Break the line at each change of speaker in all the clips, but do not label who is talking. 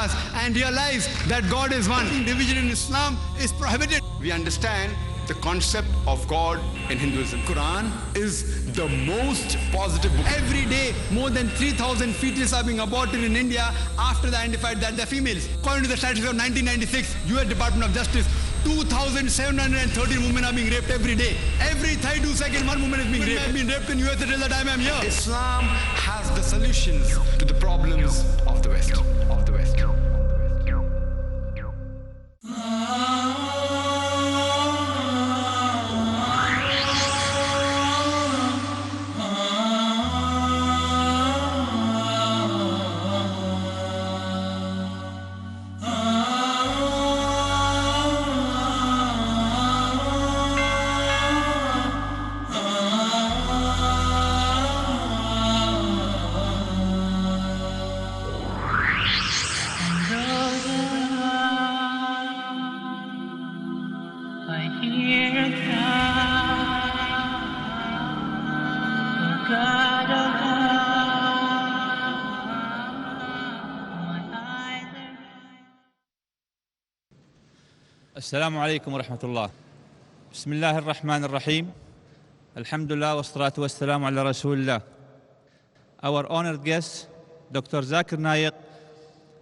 class and realize that God is one. Division in Islam is prohibited. We understand the concept of God in Hinduism. Quran is the most positive book. Every day, more than 3,000 fetuses are being aborted in India after they identified that they're females. According to the statistics of 1996, US Department of Justice, 2,713 women are being raped every day. Every 32 seconds, one woman is being raped. Being raped in US until the time I'm here. Islam has the solutions to the problems of the West.
السلام عليكم ورحمة الله. بسم الله الرحمن الرحيم. الحمد لله والصلاة والسلام على رسول الله. Our honored guest, Dr. Zakir Naik,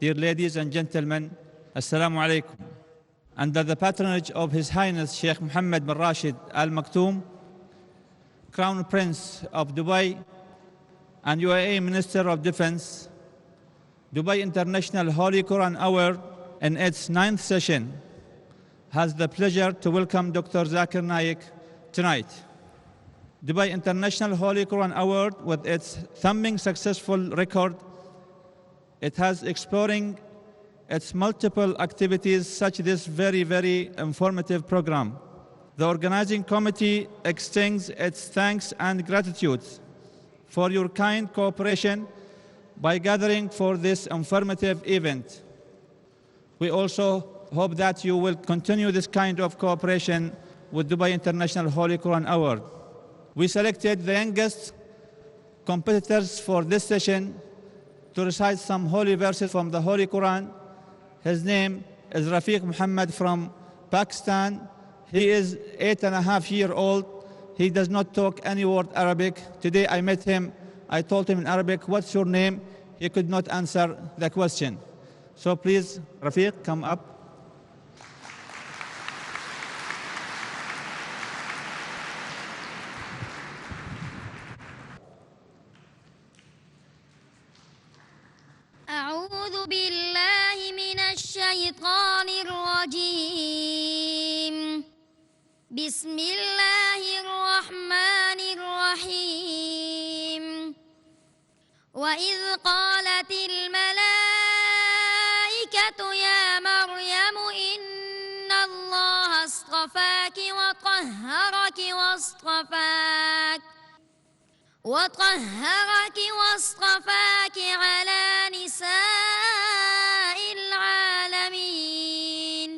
dear ladies and gentlemen, Assalamu alaikum. Under the patronage of His Highness Sheikh Mohammed bin Rashid Al Maktoum, Crown Prince of Dubai and UAE Minister of Defense, Dubai International Holy Quran Award in its 9th session has the pleasure to welcome Dr. Zakir Naik tonight. Dubai International Holy Quran Award, with its thumbing successful record, it has exploring its multiple activities such this very informative program. The organizing committee extends its thanks and gratitude for your kind cooperation by gathering for this informative event. We also hope that you will continue this kind of cooperation with Dubai International Holy Quran Award. We selected the youngest competitors for this session to recite some holy verses from the Holy Quran. His name is Rafiq Muhammad from Pakistan. He is 8.5 years old. He does not talk any word Arabic. Today I met him. I told him in Arabic, "What's your name?" He could not answer the question. So please, Rafiq, come up.
أعوذ بالله من الشيطان الرجيم. بسم الله الرحمن الرحيم. وإذ قالت الملائكة يا مريم إن الله اصطفاك واصطفاك على نساء العالمين.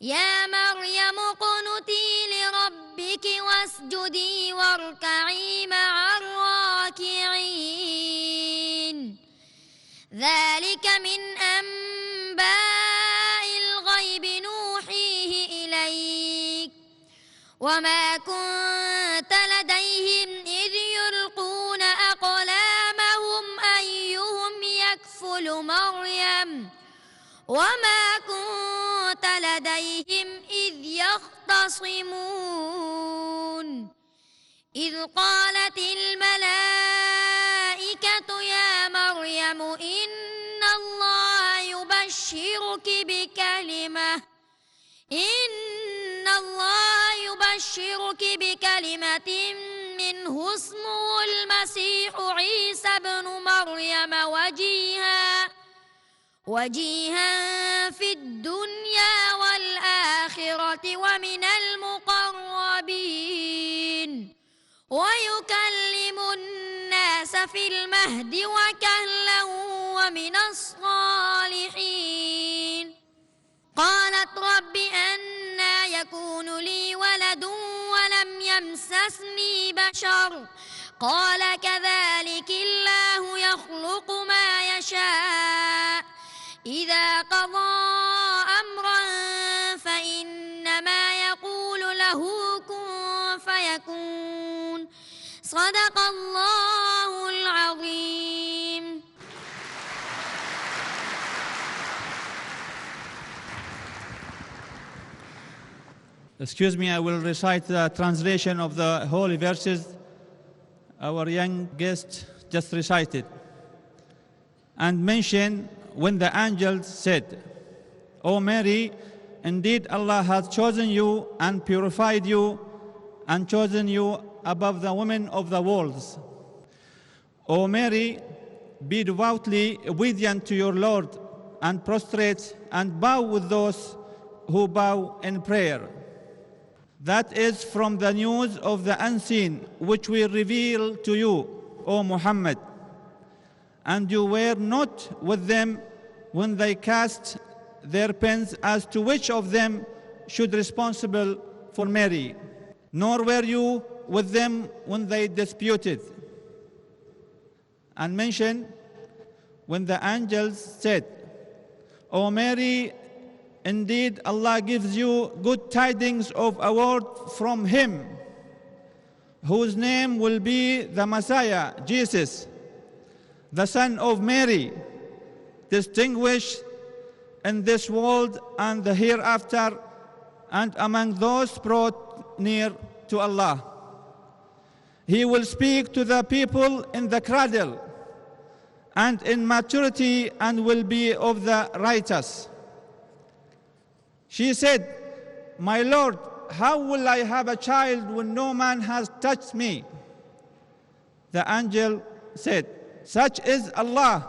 يا مريم اقنتي لربك واسجدي واركعي مع الراكعين. ذلك من أنباء الغيب نوحيه إليك وما كنت لديهم إذ يلقون أقلامهم أيهم يكفل مريم وما كنت لديهم إذ يختصمون. إذ قالت الملائكة يا مريم إن الله يبشرك بكلمة منه اسمه المسيح عيسى بن مريم وجيها في الدنيا والآخرة ومن المقربين ويكلم الناس في المهد وكهلا ومن الصالحين. قالت رب أنى يكون لي ولد ولم يمسسني بشر قال كذلك الله يخلق ما يشاء إذا قضى أمرا فإنما يقول له كن فيكون صدق الله العظيم.
Excuse me, I will recite the translation of the holy verses our young guest just recited. And mention when the angel said, O Mary, indeed Allah has chosen you and purified you and chosen you above the women of the worlds. O Mary, be devoutly obedient to your Lord and prostrate and bow with those who bow in prayer. That is from the news of the unseen, which we reveal to you, O Muhammad. And you were not with them when they cast their pens as to which of them should be responsible for Mary, nor were you with them when they disputed. And mention when the angels said, O Mary, indeed, Allah gives you good tidings of a word from Him, whose name will be the Messiah, Jesus, the son of Mary, distinguished in this world and the hereafter, and among those brought near to Allah. He will speak to the people in the cradle and in maturity, and will be of the righteous. She said, My Lord, how will I have a child when no man has touched me? The angel said, Such is Allah.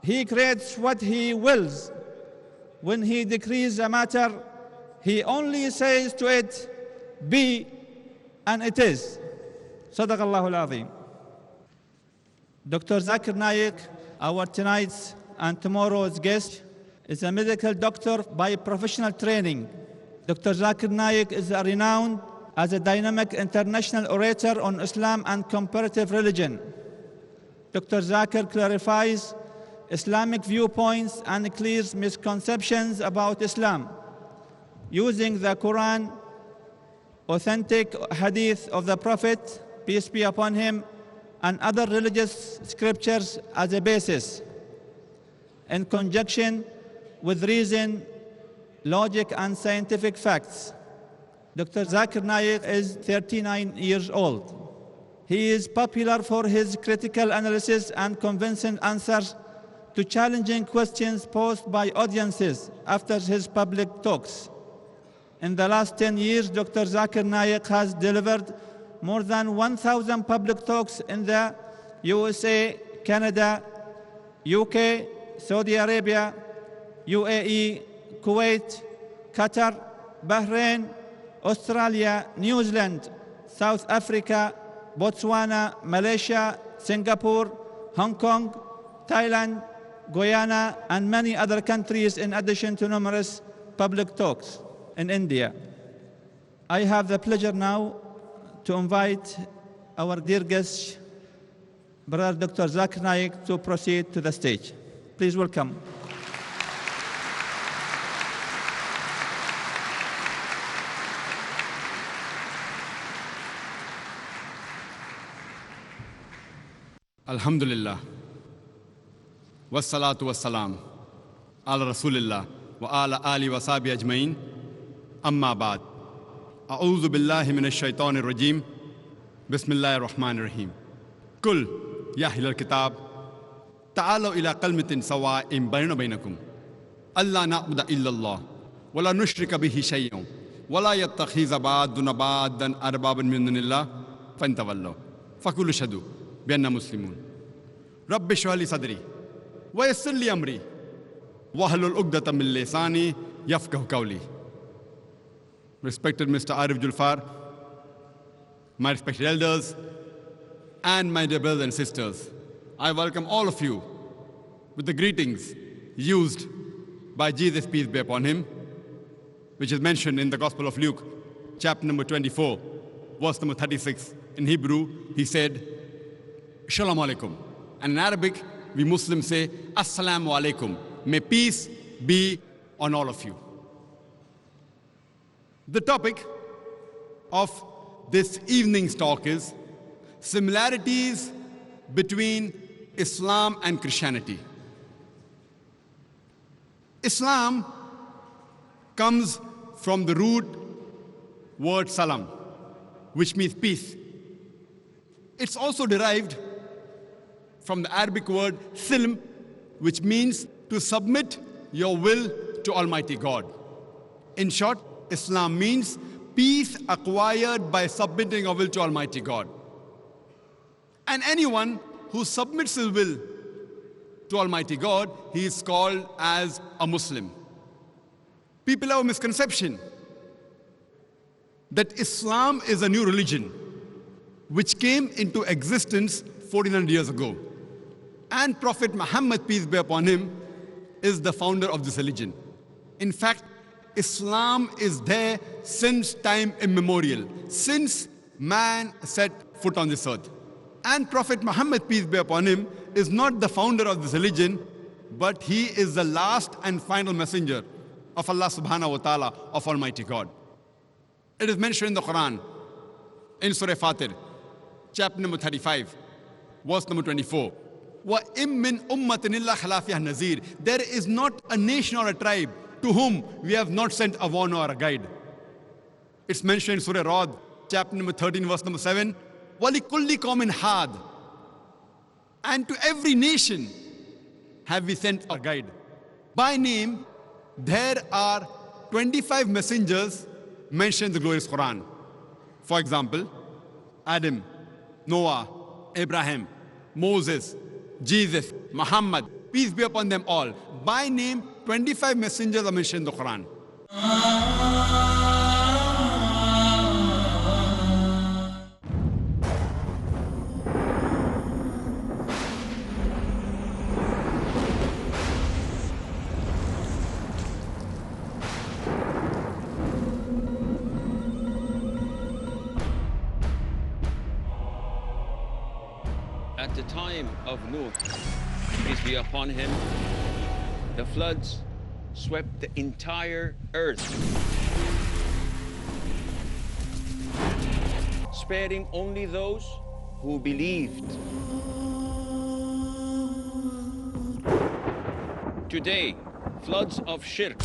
He creates what He wills. When He decrees a matter, He only says to it, Be, and it is. Sadaq Allahu al-Azim. Dr. Zakir Naik, our tonight's and tomorrow's guest, is a medical doctor by professional training. Dr. Zakir Naik is renowned as a dynamic international orator on Islam and comparative religion. Dr. Zakir clarifies Islamic viewpoints and clears misconceptions about Islam using the Quran, authentic hadith of the Prophet, peace be upon him, and other religious scriptures as a basis, in conjunction with reason, logic, and scientific facts. Dr. Zakir Naik is 39 years old. He is popular for his critical analysis and convincing answers to challenging questions posed by audiences after his public talks. In the last 10 years, Dr. Zakir Naik has delivered more than 1,000 public talks in the USA, Canada, UK, Saudi Arabia, UAE, Kuwait, Qatar, Bahrain, Australia, New Zealand, South Africa, Botswana, Malaysia, Singapore, Hong Kong, Thailand, Guyana, and many other countries, in addition to numerous public talks in India. I have the pleasure now to invite our dear guest, Brother Dr. Zakir Naik, to proceed to the stage. Please welcome.
Alhamdulillah. Wassalatu wassalam. Ala Rasulillah. Wa ala ali wa sahbihi ajmain. Amma ba'd. A'udhu billahi minash shaitanir rajim. Bismillahir rahmanir rahim. Kul ya ahlal kitab. Ta'alaw ila kalmatin sawa'in baynana baynakum. Alla na'budu illa Allah. Wa la nushrika bihi shay'an. Wa la yattakhiza ba'duna ba'dan arbaban min dunillah. Fantawallaw. Fakulu shahadu بأننا مسلمون. رب اشرح لي صدري ويسر لي أمري واحلل عقدة من لساني يفقهوا قولي. Respected Mr. Arif Julfar, my respected elders, and my dear brothers and sisters, I welcome all of you with the greetings used by Jesus, peace be upon him, which is mentioned in the Gospel of Luke, chapter number 24, verse number 36. In Hebrew, he said, Shalom alaikum. And in Arabic, we Muslims say, Assalamu alaikum, May peace be on all of you. The topic of this evening's talk is similarities between Islam and Christianity. Islam comes from the root word salam, which means peace. It's also derived from the Arabic word silm, which means to submit your will to Almighty God. In short, Islam means peace acquired by submitting your will to Almighty God. And anyone who submits his will to Almighty God, he is called as a Muslim. People have a misconception that Islam is a new religion which came into existence 1400 years ago. And Prophet Muhammad, peace be upon him, is the founder of this religion. In fact, Islam is there since time immemorial, since man set foot on this earth. And Prophet Muhammad, peace be upon him, is not the founder of this religion, but he is the last and final messenger of Allah subhanahu wa ta'ala, of Almighty God. It is mentioned in the Quran, in Surah Fatir, chapter number 35, verse number 24. وَإِم مِّنْ أُمَّةٍ إِلَّا خَلَا فِيهَا نَذِيرٌ. There is not a nation or a tribe to whom we have not sent a warner or a guide. It's mentioned in Surah Ra'd, chapter number 13, verse number 7. وَلِكُلِّ قَوْمٍ هَادٍ. And to every nation have we sent a guide. By name, there are 25 messengers mentioned in the glorious Quran. For example, Adam, Noah, Abraham, Moses, Jesus, Muhammad, peace be upon them all. By name, 25 messengers are mentioned in the Quran.
At the time of Nuh, peace be upon him, the floods swept the entire earth, sparing only those who believed. Today, floods of shirk,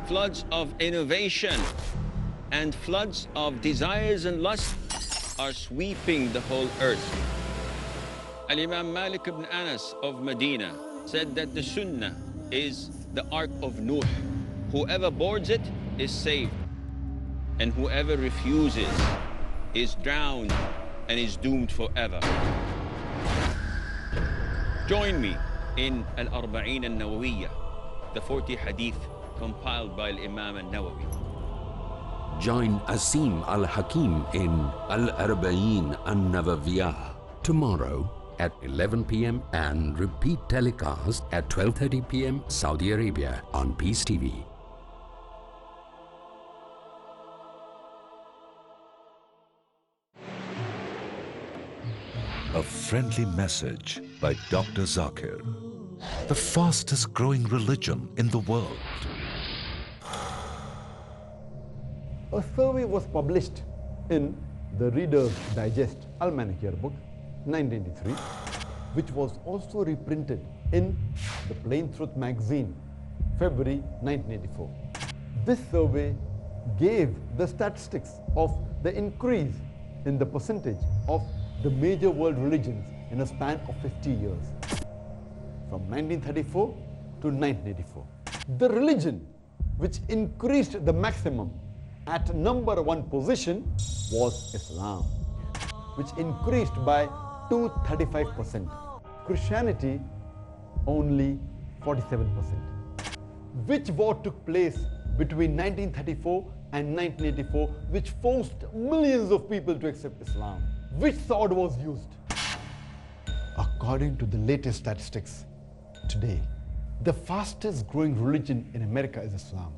floods of innovation, and floods of desires and lusts are sweeping the whole earth. Al-Imam Malik ibn Anas of Medina said that the Sunnah is the Ark of Nuh. Whoever boards it is saved, and whoever refuses is drowned and is doomed forever. Join me in Al-Arba'in al-Nawawiyya, the 40 hadith compiled by Imam al-Nawawi.
Join Asim Al-Hakim in Al-Arba'in al-Nawawiyya tomorrow at 11 p.m. and repeat telecast at 12:30 p.m. Saudi Arabia on Peace TV.
A friendly message by Dr. Zakir. The fastest growing religion in the world.
A survey was published in the Reader's Digest Almanac Yearbook 1983, which was also reprinted in the Plain Truth magazine, February 1984. This survey gave the statistics of the increase in the percentage of the major world religions in a span of 50 years, from 1934 to 1984. The religion which increased the maximum at number 1 position was Islam, which increased by 235%. Christianity only 47%. Which war took place between 1934 and 1984 which forced millions of people to accept Islam? Which sword was used? According to the latest statistics, today, the fastest growing religion in America is Islam.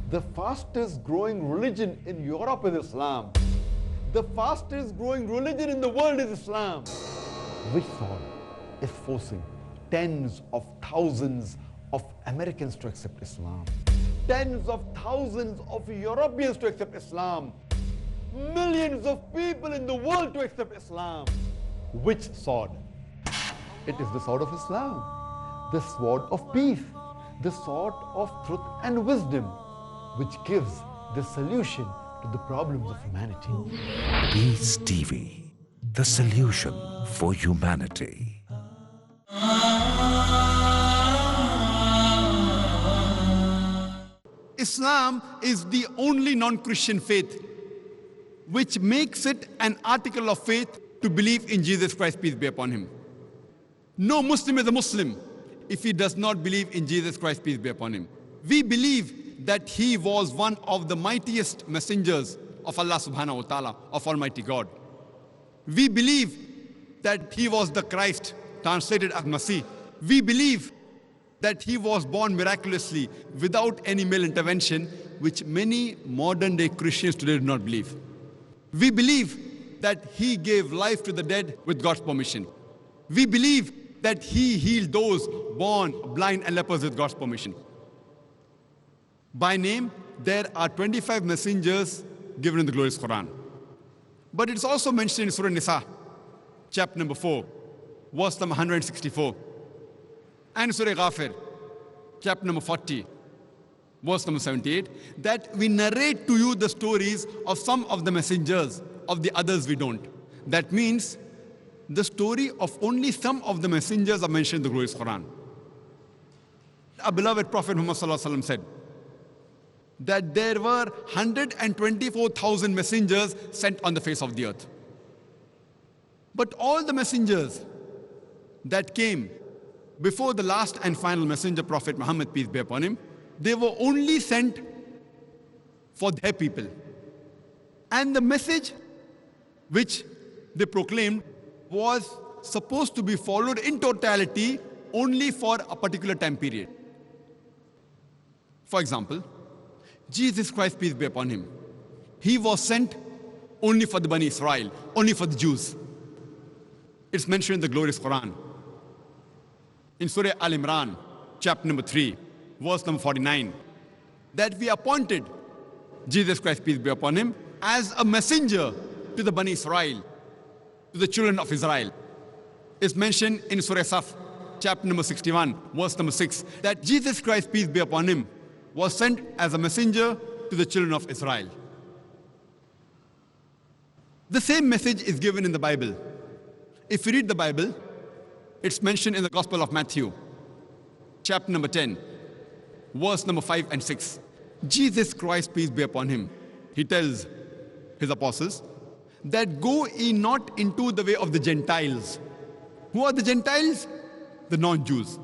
The fastest growing religion in Europe is Islam. The fastest growing religion in the world is Islam. Which sword is forcing tens of thousands of Americans to accept Islam, tens of thousands of Europeans to accept Islam, millions of people in the world to accept Islam. Which sword? It is the sword of Islam, the sword of peace, the sword of truth and wisdom, which gives the solution to the problems of humanity.
Peace TV, the solution for humanity.
Islam is the only non-Christian faith which makes it an article of faith to believe in Jesus Christ, peace be upon him. No Muslim is a Muslim if he does not believe in Jesus Christ, peace be upon him. We believe that he was one of the mightiest messengers of Allah subhanahu wa ta'ala, of Almighty God. We believe that he was the Christ, translated as Masih. We believe that he was born miraculously without any male intervention, which many modern day Christians today do not believe. We believe that he gave life to the dead with God's permission. We believe that he healed those born blind and lepers with God's permission. By name, there are 25 messengers given in the glorious Quran. But it's also mentioned in Surah Nisa, chapter number 4, verse number 164. And Surah Ghafir, chapter number 40, verse number 78, that we narrate to you the stories of some of the messengers, of the others we don't. That means the story of only some of the messengers are mentioned in the glorious Quran. Our beloved Prophet Muhammad sallallahu alaihi wasallam said that there were 124,000 messengers sent on the face of the earth. But all the messengers that came before the last and final messenger, Prophet Muhammad, peace be upon him, they were only sent for their people. And the message which they proclaimed was supposed to be followed in totality only for a particular time period. For example, Jesus Christ, peace be upon him, he was sent only for the Bani Israel, only for the Jews. It's mentioned in the glorious Quran. In Surah Al-Imran, chapter number 3, verse number 49, that we appointed Jesus Christ, peace be upon him, as a messenger to the Bani Israel, to the children of Israel. It's mentioned in Surah Saf, chapter number 61, verse number 6, that Jesus Christ, peace be upon him, was sent as a messenger to the children of Israel. The same message is given in the Bible. If you read the Bible, it's mentioned in the Gospel of Matthew, chapter number 10, verse number 5 and 6. Jesus Christ, peace be upon him, he tells his apostles that go ye not into the way of the Gentiles. Who are the Gentiles? The non-Jews.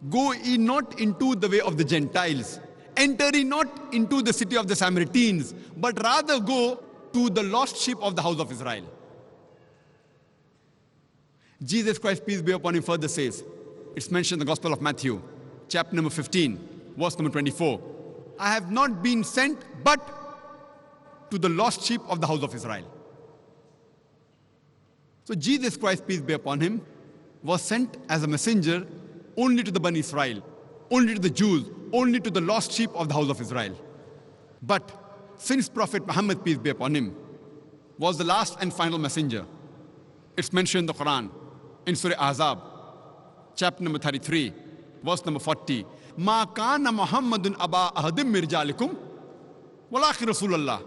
Go ye not into the way of the Gentiles. Enter ye not into the city of the Samaritans, but rather go to the lost sheep of the house of Israel. Jesus Christ, peace be upon him, further says, it's mentioned in the Gospel of Matthew, chapter number 15, verse number 24. I have not been sent but to the lost sheep of the house of Israel. So Jesus Christ, peace be upon him, was sent as a messenger only to the Bani Israel, only to the Jews, only to the lost sheep of the house of Israel. But since Prophet Muhammad, peace be upon him, was the last and final messenger, it's mentioned in the Quran, in Surah Ahzab, chapter number 33, verse number 40. Ma kana Muhammadun aba ahadim mirjalikum walakin Rasulullah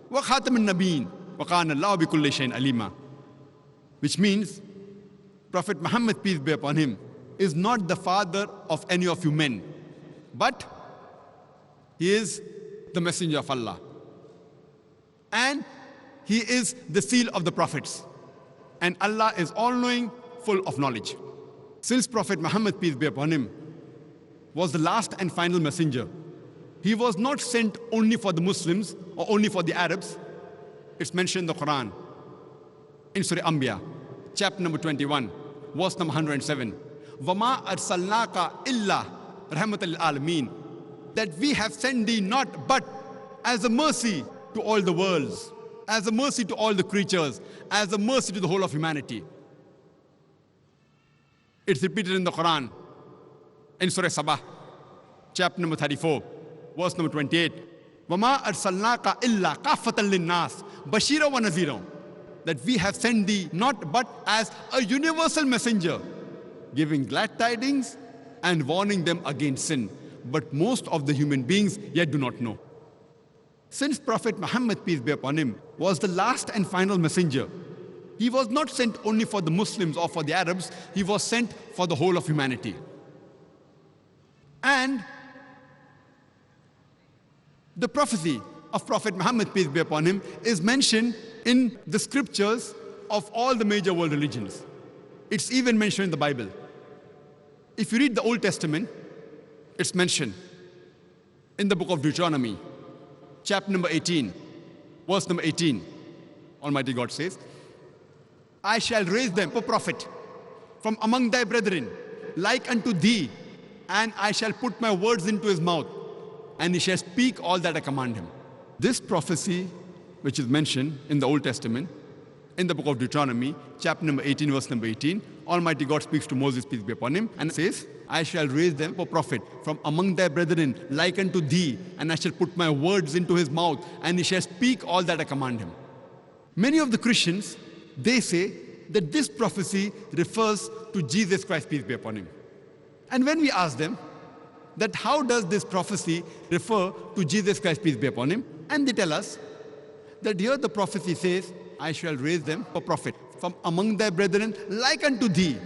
wa khatamun nabiyyin wa kana Allahu bi kulli shay'in alima. Which means Prophet Muhammad, peace be upon him, is not the father of any of you men, but he is the messenger of Allah. And he is the seal of the prophets. And Allah is all-knowing, full of knowledge. Since Prophet Muhammad, peace be upon him, was the last and final messenger, he was not sent only for the Muslims or only for the Arabs. It's mentioned in the Quran, in Surah Anbiya, chapter number 21, verse number 107. وَمَا أَرْسَلْنَاكَ إِلَّا رَحْمَةً لِلْعَالَمِينَ, that we have sent thee not but as a mercy to all the worlds, as a mercy to all the creatures, as a mercy to the whole of humanity. It's repeated in the Quran, in Surah Sabah, chapter number 34, verse number 28. وَمَا أَرْسَلْنَاكَ إِلَّا كَافَّةً لِلنَّاسِ بَشِيرًا وَنَذِيرًا. That we have sent thee not but as a universal messenger, giving glad tidings and warning them against sin. But most of the human beings yet do not know. Since Prophet Muhammad, peace be upon him, was the last and final messenger, he was not sent only for the Muslims or for the Arabs, he was sent for the whole of humanity. And the prophecy of Prophet Muhammad, peace be upon him, is mentioned in the scriptures of all the major world religions. It's even mentioned in the Bible. If you read the Old Testament, it's mentioned in the book of Deuteronomy, chapter number 18, verse number 18. Almighty God says, I shall raise them a prophet from among thy brethren, like unto thee, and I shall put my words into his mouth, and he shall speak all that I command him. This prophecy, which is mentioned in the Old Testament, in the book of Deuteronomy, chapter number 18, verse number 18, Almighty God speaks to Moses, peace be upon him, and says, I shall raise them a prophet from among thy brethren, like unto thee, and I shall put my words into his mouth, and he shall speak all that I command him. Many of the Christians, they say that this prophecy refers to Jesus Christ, peace be upon him. And when we ask them that how does this prophecy refer to Jesus Christ, peace be upon him, and they tell us that here the prophecy says, I shall raise them a prophet from among thy brethren, like unto thee.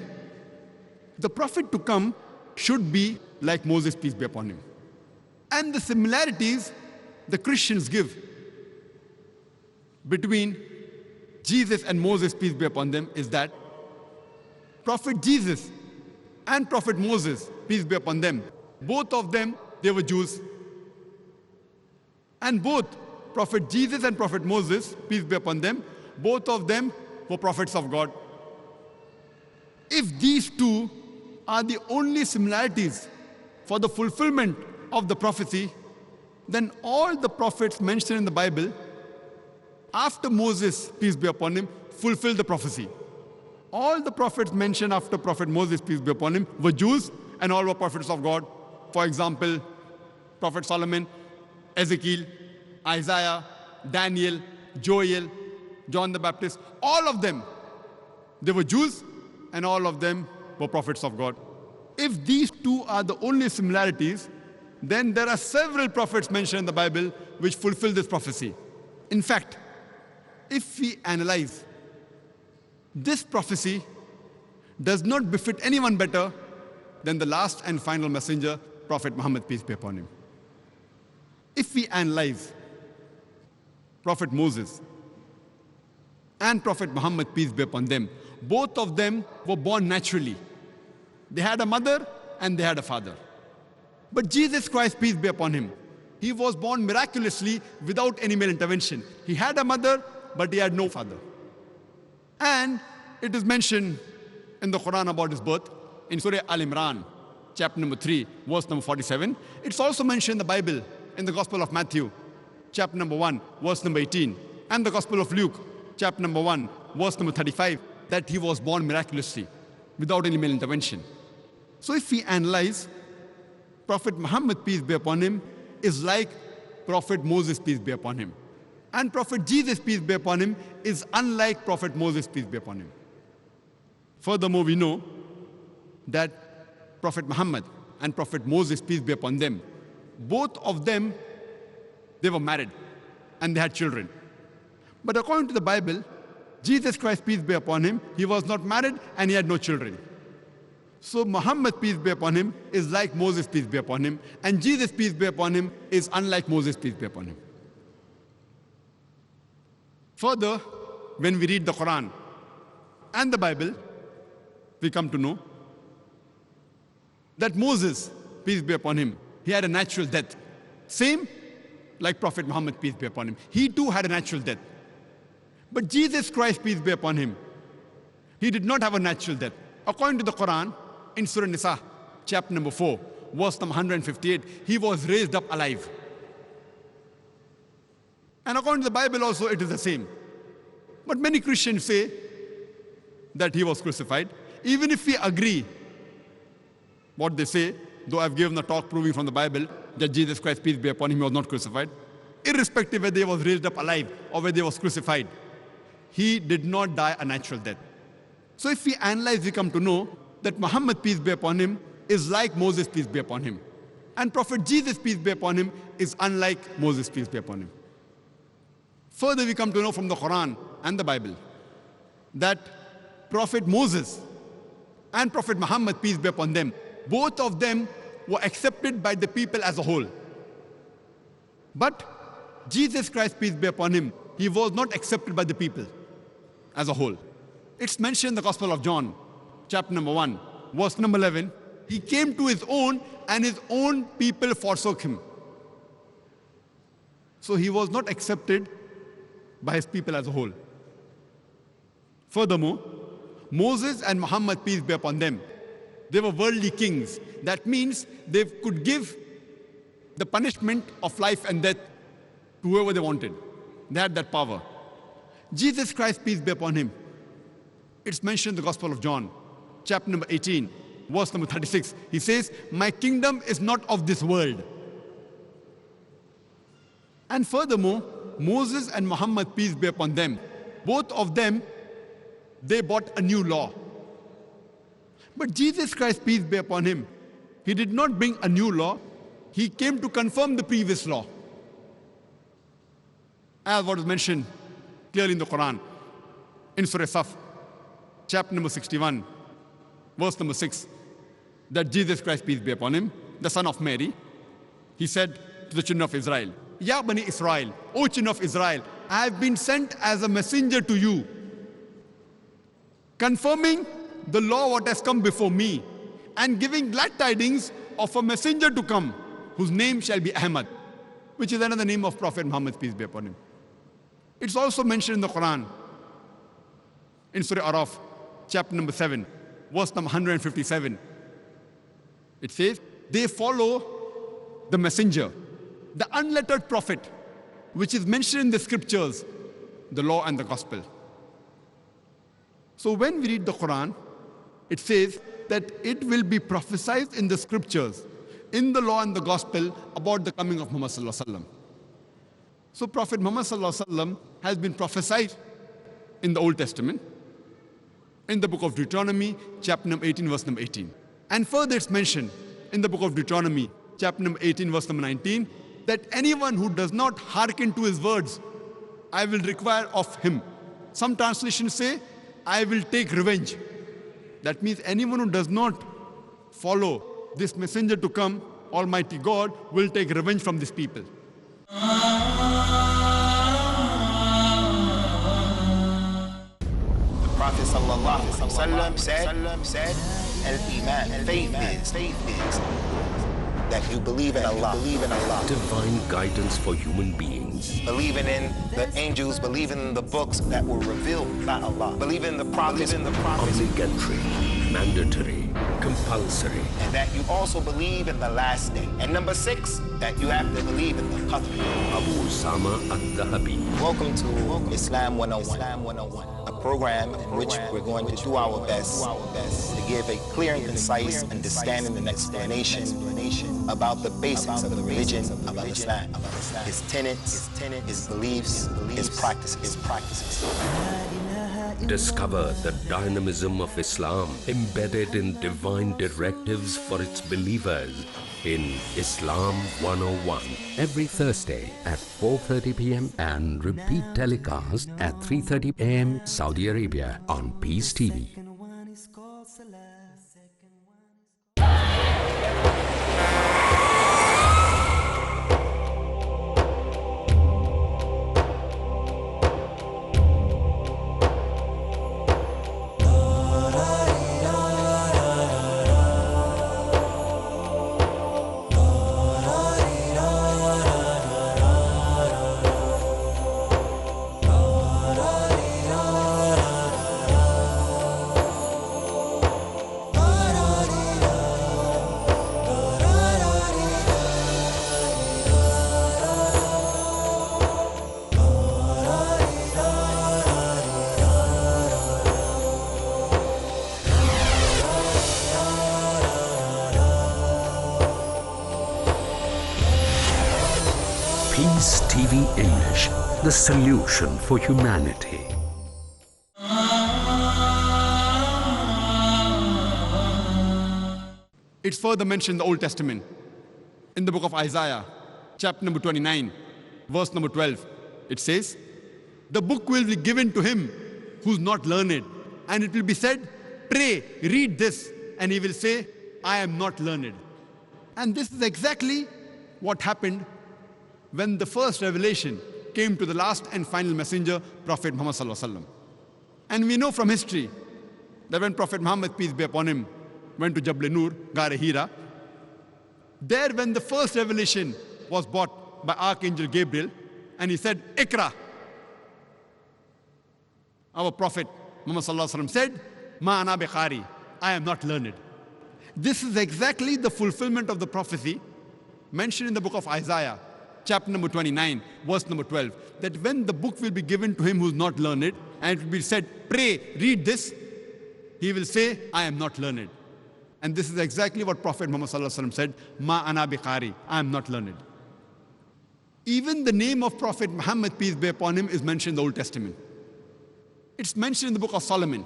The prophet to come should be like Moses, peace be upon him. And the similarities the Christians give between Jesus and Moses, peace be upon them, is that Prophet Jesus and Prophet Moses, peace be upon them, both of them, they were Jews. And both Prophet Jesus and Prophet Moses, peace be upon them, both of them were prophets of God. If these two are the only similarities for the fulfillment of the prophecy, then all the prophets mentioned in the Bible after Moses, peace be upon him, fulfilled the prophecy. All the prophets mentioned after Prophet Moses, peace be upon him, were Jews, and all were prophets of God. For example, Prophet Solomon, Ezekiel, Isaiah, Daniel, Joel, John the Baptist, all of them, they were Jews, and all of them were prophets of God. If these two are the only similarities, then there are several prophets mentioned in the Bible which fulfill this prophecy. In fact, if we analyze, this prophecy does not befit anyone better than the last and final messenger, Prophet Muhammad, peace be upon him. If we analyze Prophet Moses and Prophet Muhammad, peace be upon them, both of them were born naturally. They had a mother and they had a father. But Jesus Christ, peace be upon him, he was born miraculously without any male intervention. He had a mother, but he had no father. And it is mentioned in the Quran about his birth, in Surah Al-Imran, chapter number 3, verse number 47. It's also mentioned in the Bible, in the Gospel of Matthew, chapter number 1, verse number 18, and the Gospel of Luke, chapter number 1, verse number 35, that he was born miraculously, without any male intervention. So if we analyze, Prophet Muhammad, peace be upon him, is like Prophet Moses, peace be upon him. And Prophet Jesus, peace be upon him, is unlike Prophet Moses, peace be upon him. Furthermore, we know that Prophet Muhammad and Prophet Moses, peace be upon them, both of them, they were married and they had children. But according to the Bible, Jesus Christ, peace be upon him, he was not married and he had no children. So Muhammad, peace be upon him, is like Moses, peace be upon him, and Jesus, peace be upon him, is unlike Moses, peace be upon him. Further, when we read the Quran and the Bible, we come to know that Moses, peace be upon him, he had a natural death. Same like Prophet Muhammad, peace be upon him. He too had a natural death. But Jesus Christ, peace be upon him, he did not have a natural death. According to the Quran, in Surah Nisa, chapter number 4, verse number 158, he was raised up alive. And according to the Bible also, it is the same. But many Christians say that he was crucified. Even if we agree what they say, though I've given a talk proving from the Bible that Jesus Christ, peace be upon him, was not crucified, irrespective whether he was raised up alive or whether he was crucified, he did not die a natural death. So if we analyze, we come to know that Muhammad, peace be upon him, is like Moses, peace be upon him. And Prophet Jesus, peace be upon him, is unlike Moses, peace be upon him. Further, we come to know from the Quran and the Bible that Prophet Moses and Prophet Muhammad, peace be upon them, both of them were accepted by the people as a whole. But Jesus Christ, peace be upon him, he was not accepted by the people as a whole. It's mentioned in the Gospel of John, chapter number 1, verse number 11. He came to his own and his own people forsook him. So he was not accepted by his people as a whole. Furthermore, Moses and Muhammad, peace be upon them, they were worldly kings. That means they could give the punishment of life and death to whoever they wanted. They had that power. Jesus Christ, peace be upon him, it's mentioned in the Gospel of John, chapter number 18, verse number 36. He says, my kingdom is not of this world. And furthermore, Moses and Muhammad, peace be upon them, both of them, they brought a new law. But Jesus Christ, peace be upon him, he did not bring a new law. He came to confirm the previous law, as what is mentioned clearly in the Quran, in Surah Saf, chapter number 61, verse number 6, that Jesus Christ, peace be upon him, the son of Mary, he said to the children of Israel, Ya Bani Israel, O children of Israel, I have been sent as a messenger to you, confirming the law what has come before me, and giving glad tidings of a messenger to come, whose name shall be Ahmad, which is another name of Prophet Muhammad, peace be upon him. It's also mentioned in the Quran, in Surah Araf, chapter number 7, verse number 157. It says, they follow the messenger, the unlettered prophet, which is mentioned in the scriptures, the law and the gospel. So when we read the Quran, it says that it will be prophesied in the scriptures, in the law and the gospel, about the coming of Muhammad sallallahu alaihi wasallam. So Prophet Muhammad sallallahu alaihi wasallam has been prophesied in the Old Testament, in the book of Deuteronomy, chapter number 18, verse number 18. And further it's mentioned in the book of Deuteronomy, chapter number 18, verse number 19, that anyone who does not hearken to his words, I will require of him. Some translations say, I will take revenge. That means anyone who does not follow this messenger to come, Almighty God will take revenge from these people.
The Prophet ﷺ said, Al-Iman, faith is that you believe in Allah.
Divine guidance for human beings.
Believing in the angels, believing in the books that were revealed by Allah. Believing in the prophets.
Obligatory, mandatory, compulsory.
And that you also believe in the last day. And number 6, that you have to believe in the Qadr.
Abu Usama al-Dhahabi.
Welcome to Islam 101, a program in which we're going to do our best to give a clear and concise understanding and explanation about the basics of the religion of Islam, its tenets, its beliefs, its practices.
Discover the dynamism of Islam embedded in divine directives for its believers in Islam 101 every Thursday at 4:30 p.m. and repeat telecast at 3:30 a.m. Saudi Arabia on Peace TV. Peace TV English, the solution for humanity.
It's further mentioned in the Old Testament, in the book of Isaiah, chapter number 29, verse number 12. It says, the book will be given to him who's not learned, and it will be said, pray, read this, and he will say, I am not learned. And this is exactly what happened when the first revelation came to the last and final messenger, Prophet Muhammad Sallallahu Alaihi Wasallam. And we know from history that when Prophet Muhammad, peace be upon him, went to Jabal Nur, Gar Hira, there when the first revelation was brought by Archangel Gabriel, and he said, Ikra. Our Prophet Muhammad Sallallahu Alaihi Wasallam said, Ma ana biqari, I am not learned. This is exactly the fulfillment of the prophecy mentioned in the book of Isaiah, chapter number 29, verse number 12, that when the book will be given to him who is not learned, and it will be said, pray, read this, he will say, I am not learned. And this is exactly what Prophet Muhammad Sallallahu Alaihi Wasallam said, Ma ana biqari, I am not learned. Even the name of Prophet Muhammad, peace be upon him, is mentioned in the Old Testament. It's mentioned in the book of Solomon,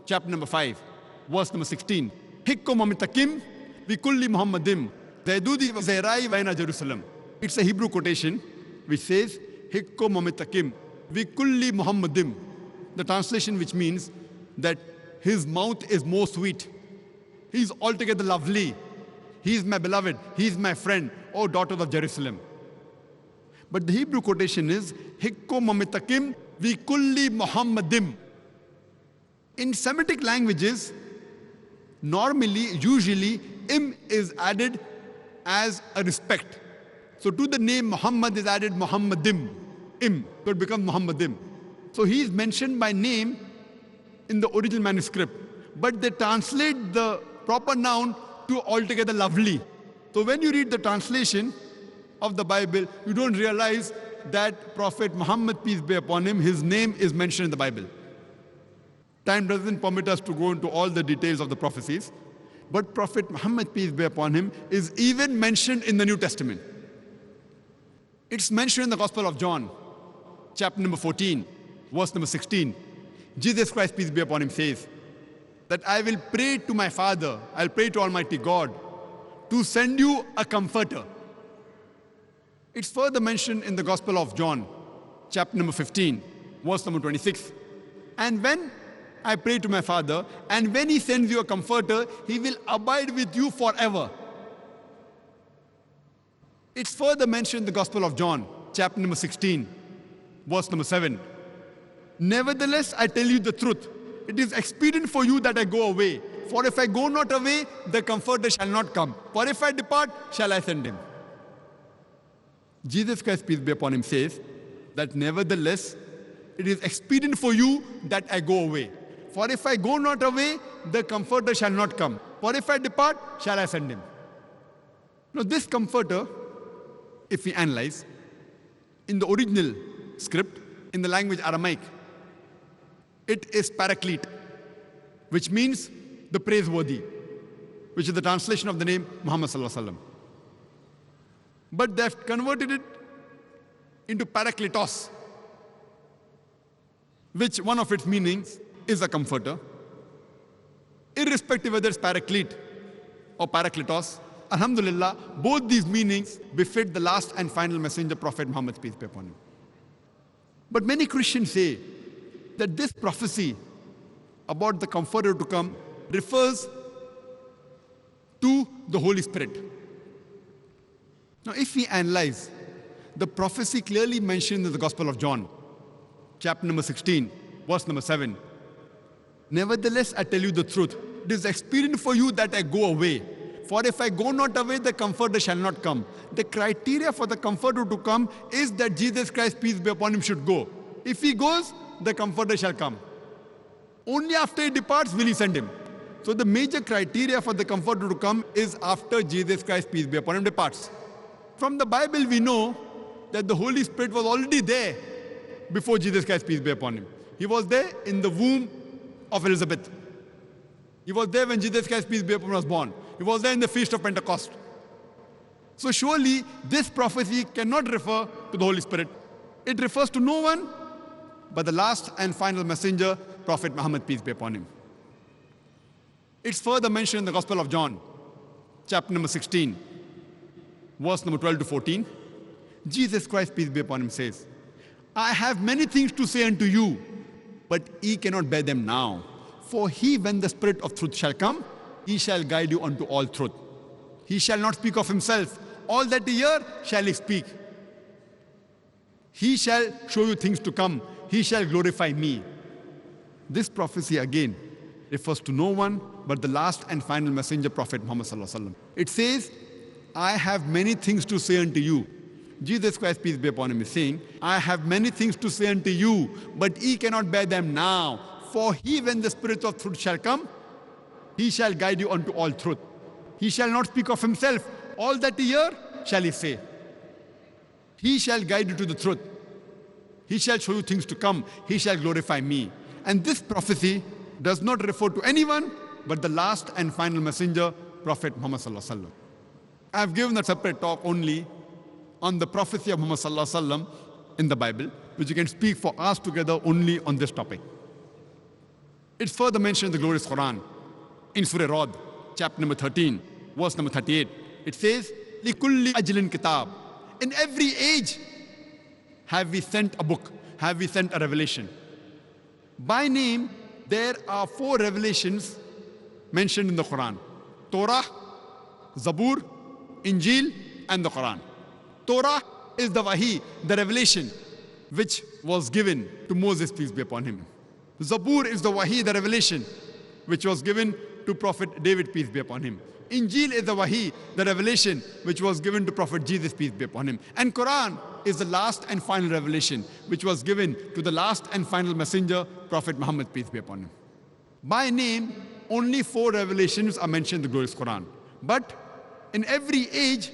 chapter number 5, verse number 16. Hikko mamitakim vikulli Muhammadim zaidudi zairai vaina Jerusalem. It's a Hebrew quotation which says, Hikko mamitakim vikulli Muhammadim. The translation which means that his mouth is more sweet. He's altogether lovely. He's my beloved. He's my friend, O daughters of Jerusalem. But the Hebrew quotation is, Hikko mamitakim vikulli Muhammadim. In Semitic languages, normally, usually, im is added as a respect. So to the name Muhammad is added Muhammadim, im, so it becomes Muhammadim. So he is mentioned by name in the original manuscript, but they translate the proper noun to altogether lovely. So when you read the translation of the Bible, you don't realize that Prophet Muhammad, peace be upon him, his name is mentioned in the Bible. Time doesn't permit us to go into all the details of the prophecies, but Prophet Muhammad, peace be upon him, is even mentioned in the New Testament. It's mentioned in the Gospel of John, chapter number 14, verse number 16. Jesus Christ, peace be upon him, says that I will pray to my Father, I'll pray to Almighty God to send you a comforter. It's further mentioned in the Gospel of John, chapter number 15, verse number 26. And when I pray to my Father, and when he sends you a comforter, he will abide with you forever. It's further mentioned in the Gospel of John, chapter number 16, verse number 7. Nevertheless, I tell you the truth. It is expedient for you that I go away. For if I go not away, the comforter shall not come. For if I depart, shall I send him. Jesus Christ, peace be upon him, says that nevertheless, it is expedient for you that I go away. For if I go not away, the comforter shall not come. For if I depart, shall I send him. Now this comforter, if we analyze, in the original script, in the language Aramaic, it is paraclete, which means the praiseworthy, which is the translation of the name Muhammad Sallallahu Alaihi Wasallam. But they have converted it into parakletos, which one of its meanings is a comforter. Irrespective whether it's paraclete or parakletos, alhamdulillah, both these meanings befit the last and final messenger, Prophet Muhammad, peace be upon him. But many Christians say that this prophecy about the comforter to come refers to the Holy Spirit. Now, if we analyze the prophecy clearly mentioned in the Gospel of John, chapter number 16, verse number 7. Nevertheless, I tell you the truth. It is expedient for you that I go away. For if I go not away, the comforter shall not come. The criteria for the comforter to come is that Jesus Christ, peace be upon him, should go. If he goes, the comforter shall come. Only after he departs will he send him. So the major criteria for the comforter to come is after Jesus Christ, peace be upon him, departs. From the Bible, we know that the Holy Spirit was already there before Jesus Christ, peace be upon him. He was there in the womb of Elizabeth. He was there when Jesus Christ, peace be upon him, was born. He was there in the Feast of Pentecost. So surely this prophecy cannot refer to the Holy Spirit. It refers to no one but the last and final messenger, Prophet Muhammad, peace be upon him. It's further mentioned in the Gospel of John, chapter number 16, verse number 12 to 14. Jesus Christ, peace be upon him, says, I have many things to say unto you, but ye cannot bear them now. For he, when the Spirit of truth shall come, he shall guide you unto all truth. He shall not speak of himself. All that ye hear shall he speak. He shall show you things to come. He shall glorify me. This prophecy again refers to no one but the last and final messenger, Prophet Muhammad sallallahu alaihi wasallam. It says, I have many things to say unto you. Jesus Christ, peace be upon him, is saying, I have many things to say unto you, but ye cannot bear them now. For he, when the Spirit of truth shall come, he shall guide you unto all truth. He shall not speak of himself. All that ye hear shall he say. He shall guide you to the truth. He shall show you things to come. He shall glorify me. And this prophecy does not refer to anyone but the last and final messenger, Prophet Muhammad sallallahu alaihi wasallam. I have given a separate talk only on the prophecy of Muhammad sallallahu alaihi wasallam in the Bible, which you can speak for hours together only on this topic. It's further mentioned in the glorious Quran, in Surah Ra'd, chapter number 13, verse number 38. It says, لِكُلِّ أَجْلٍ kitab. In every age have we sent a book, have we sent a revelation. By name, there are 4 revelations mentioned in the Quran: Torah, Zabur, Injil, and the Quran. Torah is the Wahi, the revelation, which was given to Moses, peace be upon him. Zabur is the Wahi, the revelation, which was given to Prophet David, peace be upon him. Injil is the Wahi, the revelation, which was given to Prophet Jesus, peace be upon him. And Quran is the last and final revelation, which was given to the last and final messenger, Prophet Muhammad, peace be upon him. By name, only 4 revelations are mentioned in the glorious Quran. But in every age,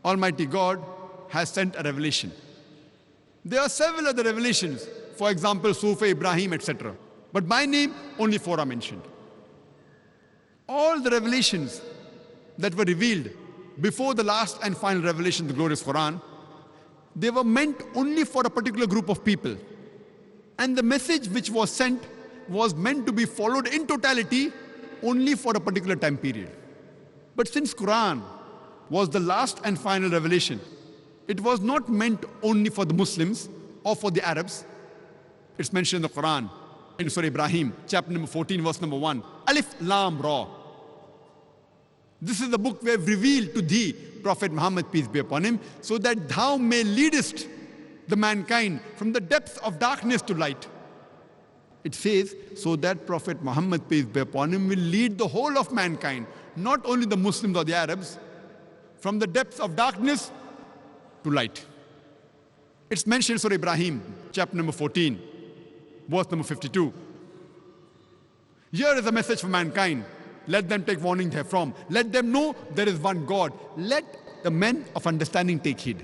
Almighty God has sent a revelation. There are several other revelations, for example, Sufa, Ibrahim, etc. But by name, only 4 are mentioned. All the revelations that were revealed before the last and final revelation, the glorious Quran, they were meant only for a particular group of people. And the message which was sent was meant to be followed in totality only for a particular time period. But since Quran was the last and final revelation, it was not meant only for the Muslims or for the Arabs. It's mentioned in the Quran, in Surah Ibrahim, chapter number 14, verse number 1. Alif Lam Ra. This is the book we have revealed to thee, Prophet Muhammad, peace be upon him, so that thou may leadest the mankind from the depths of darkness to light. It says, so that Prophet Muhammad, peace be upon him, will lead the whole of mankind, not only the Muslims or the Arabs, from the depths of darkness to light. It's mentioned in Surah Ibrahim, chapter number 14, verse number 52. Here is a message for mankind. Let them take warning therefrom. Let them know there is one God. Let the men of understanding take heed.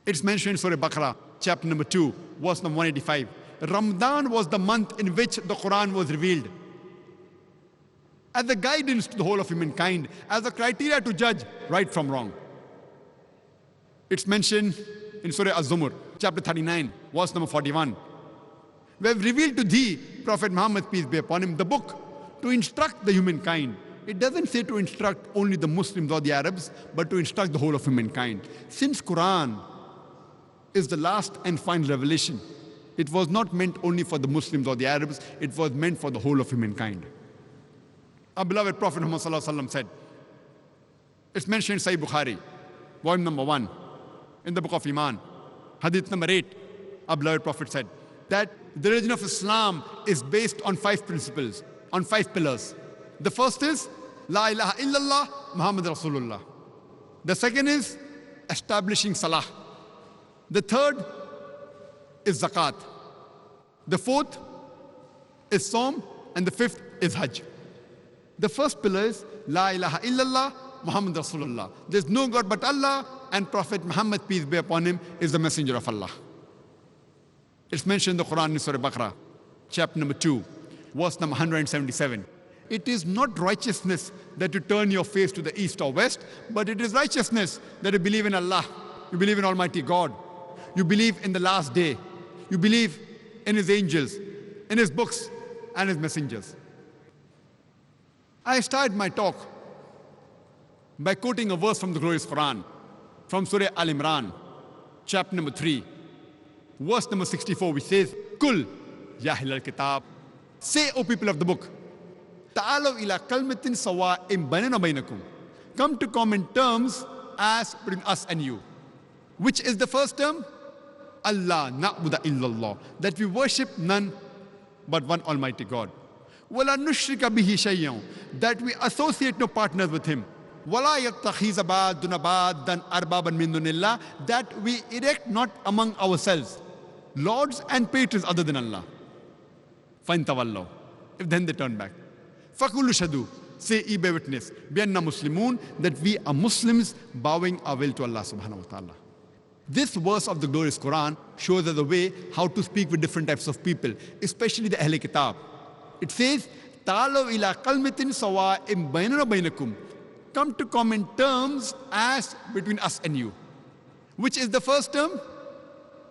It's mentioned in Surah Baqarah, chapter number 2, verse number 185. Ramadan was the month in which the Quran was revealed. As a guidance to the whole of humankind, as a criteria to judge right from wrong. It's mentioned in Surah Az-Zumar, chapter 39, verse number 41. We have revealed to thee, Prophet Muhammad, peace be upon him, the book to instruct the humankind. It doesn't say to instruct only the Muslims or the Arabs, but to instruct the whole of humankind. Since Quran is the last and final revelation, it was not meant only for the Muslims or the Arabs, it was meant for the whole of humankind. Our beloved Prophet Muhammad sallallahu alaihi wasallam said, it's mentioned in Sahih Bukhari, volume number 1, in the book of Iman, hadith number 8, our beloved Prophet said that the religion of Islam is based on 5 principles, on 5 pillars. The first is La ilaha illallah Muhammad Rasulullah. The second is establishing Salah. The third is Zakat. The fourth is Saum, and the fifth is Hajj. The first pillar is La ilaha illallah Muhammad Rasulullah. There's no God but Allah, and Prophet Muhammad, peace be upon him, is the messenger of Allah. It's mentioned in the Quran in Surah Baqarah, chapter number 2, verse number 177. It is not righteousness that you turn your face to the east or west, but it is righteousness that you believe in Allah, you believe in Almighty God, you believe in the last day, you believe in His angels, in His books and His messengers. I started my talk by quoting a verse from the glorious Quran, from Surah Al-Imran, chapter number 3, verse number 64, which says, Kul, ya ahlal kitab, say, O people of the book, ta'alaw ila kalmatin sawa'im bainana bainakum, come to common terms as between us and you. Which is the first term? Allah na'budu illallah, that we worship none but one Almighty God. Wala nushrika bihi shay'an, that we associate no partners with Him. Wala yattakhiza ba'duna ba'dan arbaban min dunillah, that we erect not among ourselves lords and patrons other than Allah. Fain tawallaw, if then they turn back. Fakulu shadu, say ye bear witness, bianna muslimun, that we are Muslims bowing our will to Allah subhanahu wa ta'ala. This verse of the glorious Quran shows us the way how to speak with different types of people, especially the Ahl Kitab. It says, Ta'alaw ila kalmatin sawa'im bainana bainakum, come to common terms as between us and you. Which is the first term?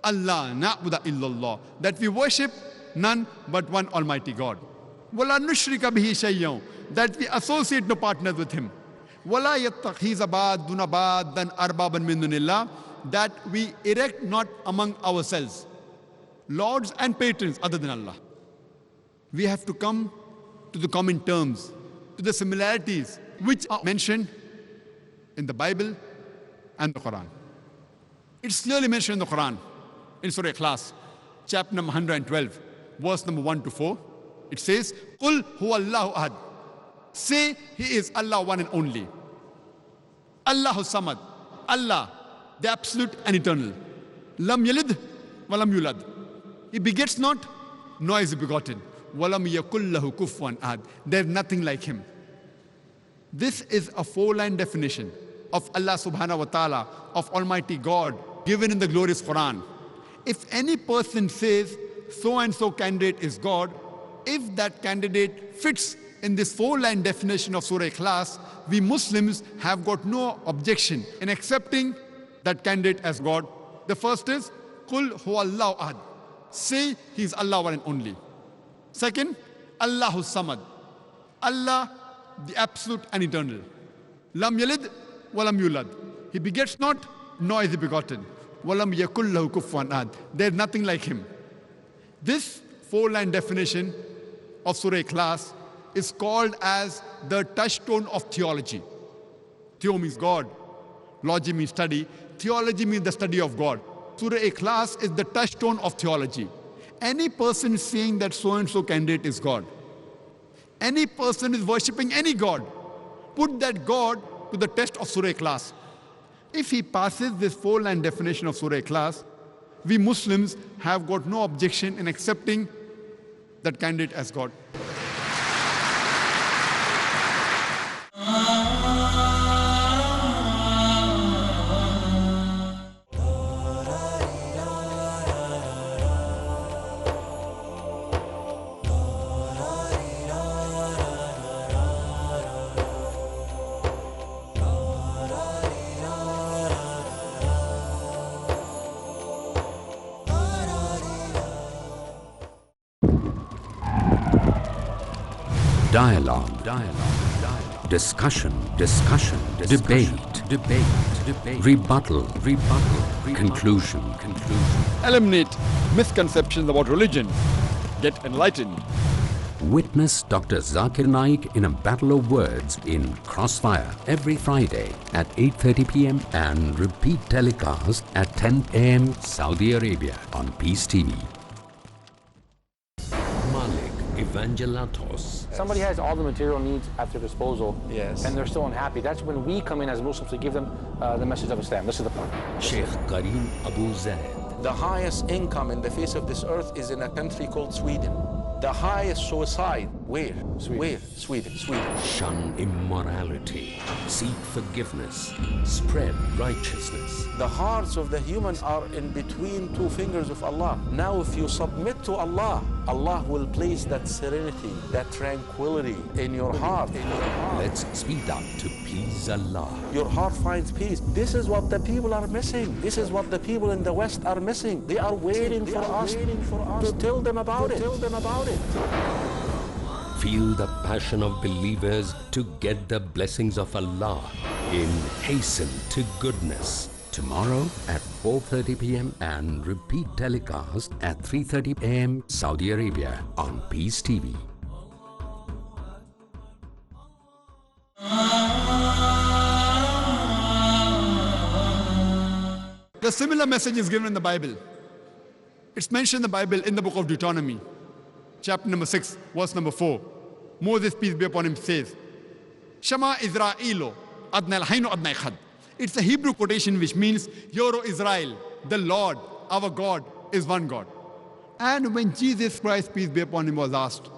Allah na'budu illallah, that we worship none but one Almighty God. Wala nushrika bihi shay'an, that we associate no partners with Him. Wala yattakhiza ba'duna ba'dan arbaban min dunillah, that we erect not among ourselves lords and patrons other than Allah. We have to come to the common terms, to the similarities which are mentioned in the Bible and the Quran. It's clearly mentioned in the Quran, in Surah Ikhlas, chapter number 112, verse number 1 to 4. It says, Qul huwa Allahu ahad. Say, He is Allah one and only. Allahu samad. Allah, the absolute and eternal. Lam yalid wa lam yulad. He begets not, nor is He begotten. Walam yakul lahu kufuwan ahad. There is nothing like Him. This is a 4-line definition of Allah subhanahu wa ta'ala, of Almighty God, given in the glorious Quran. If any person says, so and so candidate is God, if that candidate fits in this 4-line definition of Surah Ikhlas, we Muslims have got no objection in accepting that candidate as God. The first is, Qul huwa Allahu ahad. Say He is Allah one and only. Second, Allahu samad. Allah, the absolute and eternal. Lam yalid wa lam yulad. He begets not, nor is He begotten. Walam yakul lahu kufuwan ahad. There is nothing like Him. This 4-line definition of Surah Ikhlas is called as the touchstone of theology. Theo means God. Logy means study. Theology means the study of God. Surah Ikhlas is the touchstone of theology. Any person saying that so-and-so candidate is God, any person is worshipping any God, put that God to the test of Surah Ikhlas. If he passes this 4-line definition of Surah Ikhlas, we Muslims have got no objection in accepting that candidate as God.
Dialogue, discussion, debate, rebuttal, conclusion.
Eliminate misconceptions about religion. Get enlightened.
Witness Dr. Zakir Naik in a battle of words in Crossfire every Friday at 8:30 p.m. and repeat telecast at 10 a.m. Saudi Arabia on Peace TV. Evangelatos.
Somebody has all the material needs at their disposal,
yes,
and they're still unhappy. That's when we come in as Muslims to give them the message of Islam. This is the point.
Sheikh Karim Abu Zaid.
The highest income in the face of this earth is in a country called Sweden. The highest suicide
Where? Sweden.
Shun immorality. Seek forgiveness. Spread righteousness.
The hearts of the human are in between two fingers of Allah. Now if you submit to Allah, Allah will place that serenity, that tranquility in your heart.
Let's speed up to please Allah.
Your heart finds peace. This is what the people are missing. This is what the people in the West are missing. They are waiting for us to tell them about it.
Feel the passion of believers to get the blessings of Allah in Hasten to Goodness. Tomorrow at 4:30 p.m. and repeat telecast at 3:30 a.m. Saudi Arabia on Peace TV.
The similar message is given in the Bible. It's mentioned in the Bible in the book of Deuteronomy, chapter number 6, verse number 4. Moses, peace be upon him, says, Shema Israelo, Adnai Lahainu Adnai Echad. It's a Hebrew quotation which means, Hear, O Israel, the Lord, our God, is one God. And when Jesus Christ, peace be upon him, was asked,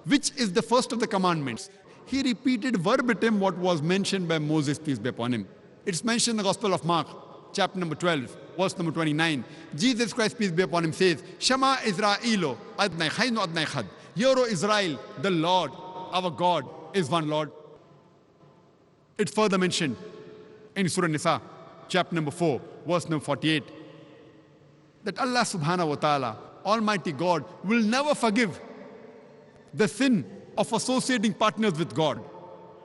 which is the first of the commandments, he repeated verbatim what was mentioned by Moses, peace be upon him. It's mentioned in the Gospel of Mark, chapter number 12, verse number 29. Jesus Christ, peace be upon him, says, Shema Israelo, Adnai Lahainu Adnai Echad. Hear, O Israel, the Lord, our God, is one Lord. It's further mentioned in Surah Nisa, chapter number 4, verse number 48, that Allah subhanahu wa ta'ala, Almighty God, will never forgive the sin of associating partners with God.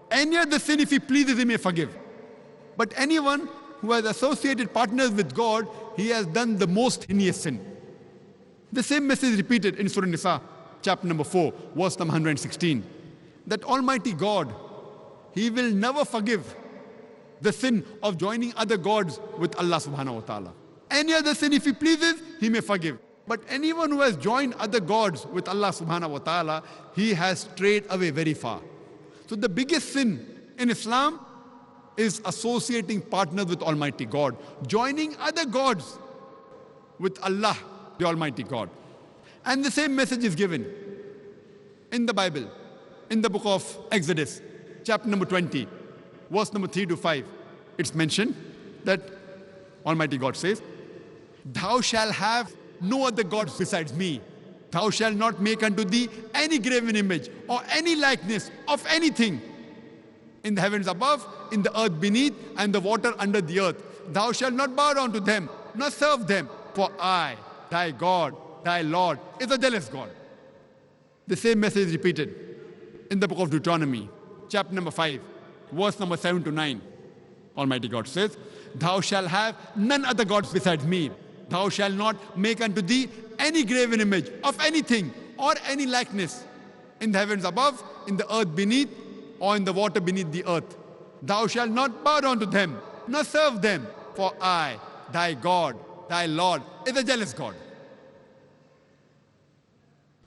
Any other sin, if He pleases, He may forgive. But anyone who has associated partners with God, he has done the most heinous sin. The same message repeated in Surah Nisa, chapter number 4, verse number 116, that Almighty God, He will never forgive the sin of joining other gods with Allah subhanahu wa ta'ala. Any other sin, if He pleases, He may forgive. But anyone who has joined other gods with Allah subhanahu wa ta'ala, he has strayed away very far. So the biggest sin in Islam is associating partners with Almighty God, joining other gods with Allah, the Almighty God. And the same message is given in the Bible, in the book of Exodus, chapter number 20, verse number 3 to 5. It's mentioned that Almighty God says, Thou shalt have no other gods besides me. Thou shalt not make unto thee any graven image or any likeness of anything in the heavens above, in the earth beneath, and the water under the earth. Thou shalt not bow down to them, nor serve them, for I, thy God, thy Lord, is a jealous God. The same message is repeated in the book of Deuteronomy, chapter number 5, verse number 7 to 9. Almighty God says, Thou shalt have none other gods besides me. Thou shalt not make unto thee any graven image of anything or any likeness in the heavens above, in the earth beneath, or in the water beneath the earth. Thou shalt not bow down to them, nor serve them, for I, thy God, thy Lord, is a jealous God.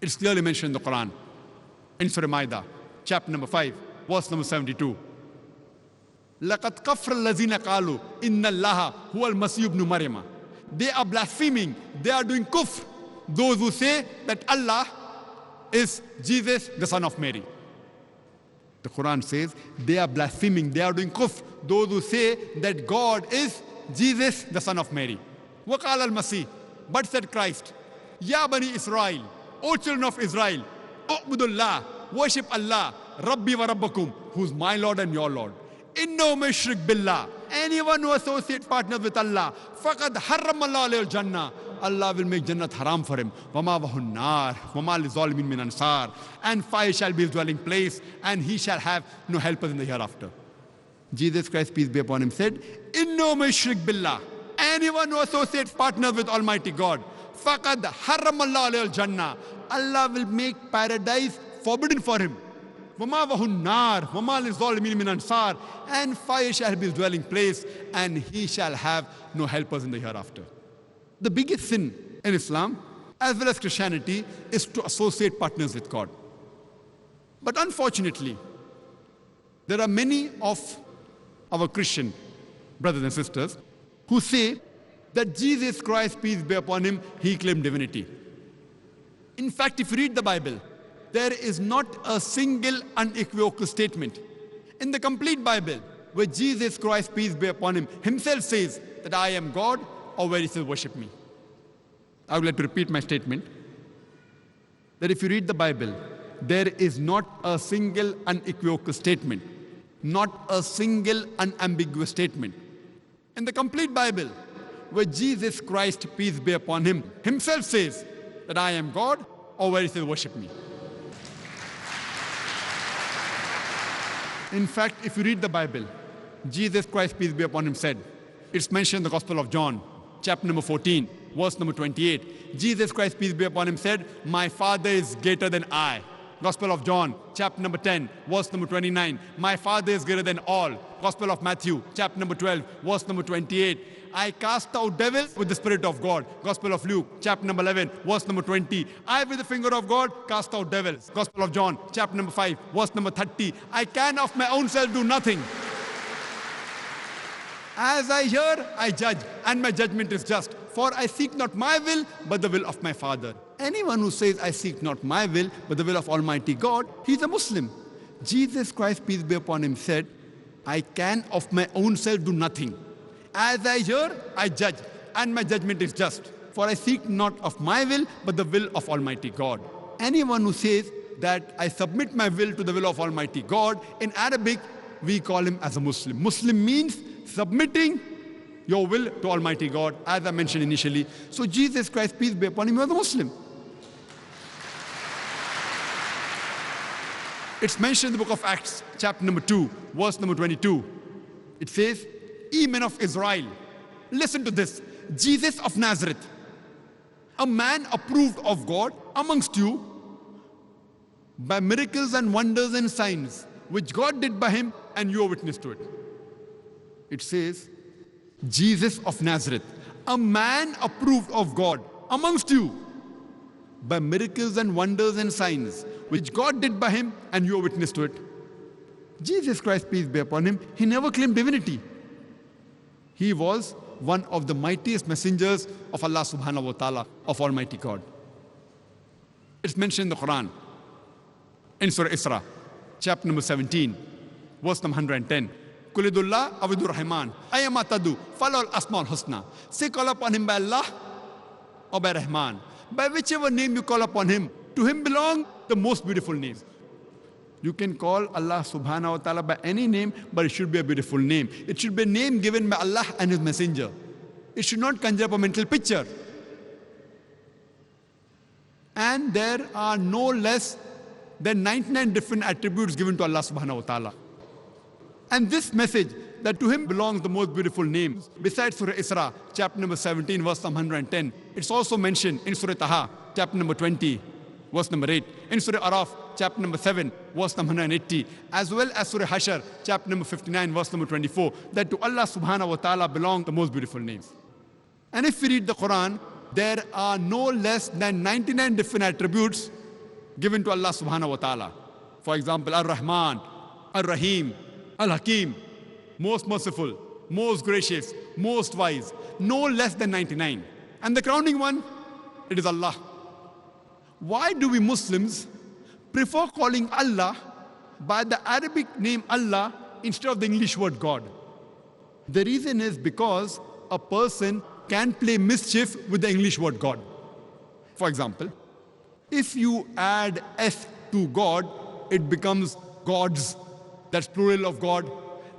It's clearly mentioned in the Quran, in Surah Ma'idah, chapter number 5, verse number 72. لَقَدْ كَفْرَ الَّذِينَ قَالُوا إِنَّ اللَّهَ هُوَ الْمَسِيحُ ابْنُ مَرْيَمَ. They are blaspheming, they are doing kufr, those who say that Allah is Jesus, the son of Mary. The Quran says they are blaspheming, they are doing kufr, those who say that God is Jesus, the son of Mary. وَقَالَ الْمَسِيحُ, but said Christ, Ya Bani Israel, O children of Israel, U'budullah, worship Allah, Rabbi wa Rabbakum, who is my Lord and your Lord. Inno mushrik billah, anyone who associates partners with Allah, faqad harramallahu alayhi al-jannah, Allah will make Jannat haram for him. وَمَا وَهُ النَّارِ وَمَا لِظَالِمِينَ مِنْ أَنصَارٍ. And fire shall be his dwelling place, and he shall have no helpers in the hereafter. Jesus Christ, peace be upon him, said, Inno mushrik billah, anyone who associates partners with Almighty God, faqad harramallahu alayhi al-jannah, Allah will make paradise forbidden for him. وَمَا وَهُ النَّارِ وَمَا لِظَالِمِينَ مِنْ أَنصَارٍ. And fire shall be his dwelling place, and he shall have no helpers in the hereafter. The biggest sin in Islam, as well as Christianity, is to associate partners with God. But unfortunately, there are many of our Christian brothers and sisters who say that Jesus Christ, peace be upon him, he claimed divinity. In fact, if you read the Bible, there is not a single unequivocal statement in the complete Bible where Jesus Christ, peace be upon him, himself says that I am God, or where he says worship me. I would like to repeat my statement that if you read the Bible, there is not a single unequivocal statement, not a single unambiguous statement in the complete Bible where Jesus Christ, peace be upon him, himself says that I am God, or where he says worship me. In fact, if you read the Bible, Jesus Christ, peace be upon him, said, it's mentioned in the Gospel of John, chapter number 14, verse number 28. Jesus Christ, peace be upon him, said, my Father is greater than I. Gospel of John, chapter number 10, verse number 29. My Father is greater than all. Gospel of Matthew, chapter number 12, verse number 28. I cast out devils with the Spirit of God. Gospel of Luke, chapter number 11, verse number 20. I, with the finger of God, cast out devils. Gospel of John, chapter number 5, verse number 30. I can of my own self do nothing. As I hear, I judge, and my judgment is just. For I seek not my will, but the will of my Father. Anyone who says, I seek not my will, but the will of Almighty God, he's a Muslim. Jesus Christ, peace be upon him, said, I can of my own self do nothing. As I hear, I judge, and my judgment is just. For I seek not of my will, but the will of Almighty God. Anyone who says that I submit my will to the will of Almighty God, in Arabic, we call him as a Muslim. Muslim means submitting your will to Almighty God, as I mentioned initially. So Jesus Christ, peace be upon him, was a Muslim. It's mentioned in the book of Acts, chapter number 2, verse number 22. It says, ye men of Israel, listen to this. Jesus of Nazareth, a man approved of God amongst you by miracles and wonders and signs, which God did by him, and you are witness to it. It says, Jesus of Nazareth, a man approved of God amongst you by miracles and wonders and signs, which God did by him, and you are witness to it. Jesus Christ, peace be upon him, he never claimed divinity. He was one of the mightiest messengers of Allah subhanahu wa ta'ala, of Almighty God. It's mentioned in the Quran, in Surah Isra, chapter number 17, verse number 110. Kulidullah awidur rahman, ayama tadu, falal asmaul husna. Say call upon him by Allah or by Rahman. By whichever name you call upon him, to him belong the most beautiful names. You can call Allah subhanahu wa ta'ala by any name, but it should be a beautiful name. It should be a name given by Allah and his messenger. It should not conjure up a mental picture. And there are no less than 99 different attributes given to Allah subhanahu wa ta'ala. And this message, that to him belongs the most beautiful names, besides Surah Isra, chapter number 17, verse 110, it's also mentioned in Surah Taha, chapter number 20, verse number 8, in Surah Araf, chapter number 7, verse number 180, as well as Surah Hashar, chapter number 59, verse number 24, that to Allah subhanahu wa ta'ala belong the most beautiful names. And if we read the Quran, there are no less than 99 different attributes given to Allah subhanahu wa ta'ala. For example, Ar-Rahman, Ar-Rahim, Al-Hakim, most merciful, most gracious, most wise, no less than 99. And the crowning one, it is Allah. Why do we Muslims prefer calling Allah by the Arabic name Allah instead of the English word God? The reason is because a person can play mischief with the English word God. For example, if you add S to God, it becomes gods. That's plural of God.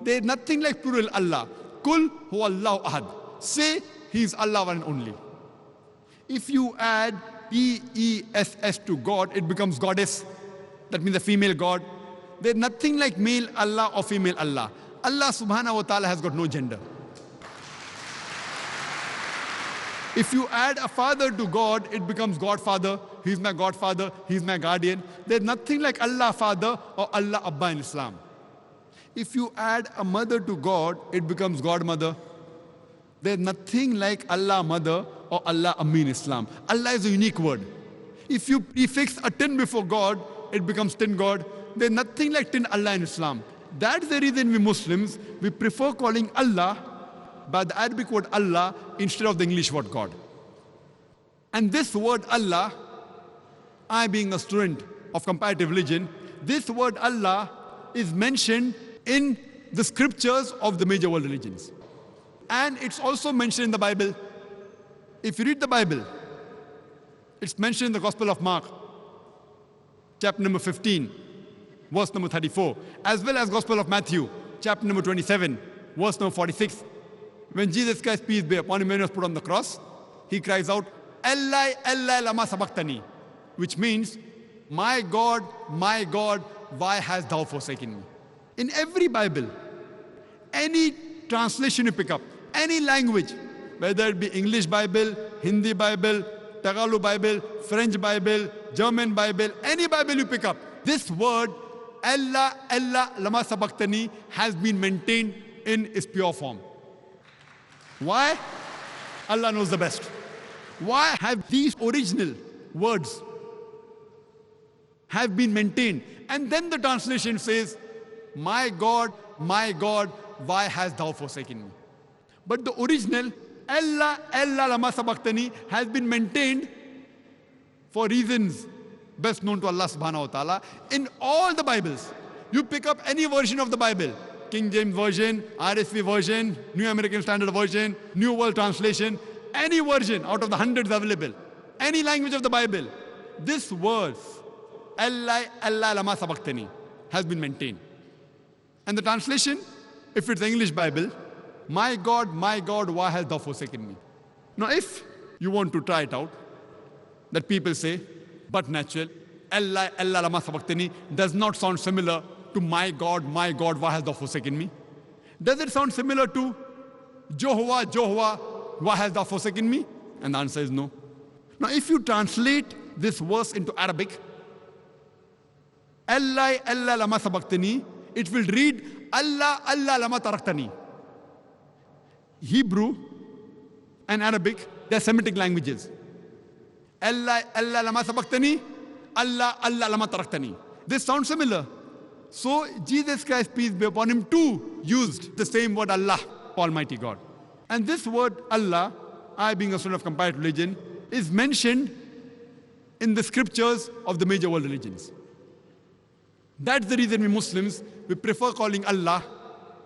There is nothing like plural Allah. Kul huwa Allahu ahad. Say he is Allah one and only. If you add E-E-S-S to God, it becomes goddess. That means a female God. There is nothing like male Allah or female Allah. Allah subhanahu wa ta'ala has got no gender. If you add a father to God, it becomes Godfather. He's my Godfather. He's my guardian. There's nothing like Allah Father or Allah Abba in Islam. If you add a mother to God, it becomes Godmother. There's nothing like Allah Mother or Allah Ammi in Islam. Allah is a unique word. If you prefix a tin before God, it becomes tin God. There's nothing like tin Allah in Islam. That's the reason we Muslims, we prefer calling Allah by the Arabic word Allah instead of the English word God. And this word Allah, I being a student of comparative religion, this word Allah is mentioned in the scriptures of the major world religions. And it's also mentioned in the Bible. If you read the Bible, it's mentioned in the Gospel of Mark, chapter number 15, verse number 34, as well as Gospel of Matthew, chapter number 27, verse number 46. When Jesus Christ, peace be upon him, when he was put on the cross, he cries out, Eli, Eli, lama sabachthani, which means, my God, why hast thou forsaken me? In every Bible, any translation you pick up, any language, whether it be English Bible, Hindi Bible, Tagalog Bible, French Bible, German Bible, any Bible you pick up, this word, Allah, Allah, lama sabachthani, has been maintained in its pure form. Why? Allah knows the best. Why have these original words have been maintained? And then the translation says, my God, why hast thou forsaken me? But the original, Allah, Allah, lama sabachthani, has been maintained for reasons best known to Allah subhanahu wa ta'ala in all the Bibles. You pick up any version of the Bible, King James Version, RSV Version, New American Standard Version, New World Translation, any version out of the hundreds available, any language of the Bible, this verse, Allah, Allah, lama sabachthani, has been maintained. And the translation, if it's the English Bible, my God, why hast thou forsaken me? Now if you want to try it out, that people say, but natural, Allah, Allah, lama sabachthani does not sound similar to my God, why hast thou forsaken me? Does it sound similar to Jehovah, why hast thou forsaken me? And the answer is no. Now if you translate this verse into Arabic, Allah, Allah, lama sabachthani, it will read Allah, Allah, lama taraktani. Hebrew and Arabic, they are Semitic languages. Allah, Allah, lama sabachthani, Allah, Allah, lama taraktani. They sound similar. So Jesus Christ, peace be upon him, too used the same word Allah, Almighty God. And this word Allah, I being a student of comparative religion, is mentioned in the scriptures of the major world religions. That's the reason we Muslims, we prefer calling Allah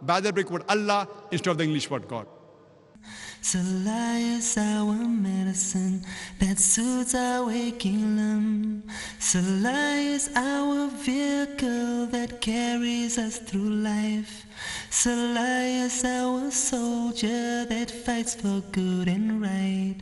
by the Arabic word Allah instead of the English word God.
Salah is our medicine that soothes our waking limb. Salah is our vehicle that carries us through life. Salah is our soldier that fights for good and right.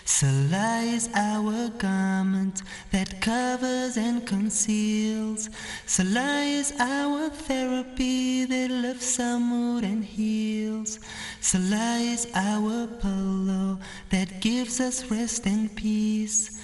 Salah is our garment that covers and conceals. Salah is our therapy that lifts our mood and heals. Salah is our pillow that gives us rest and peace.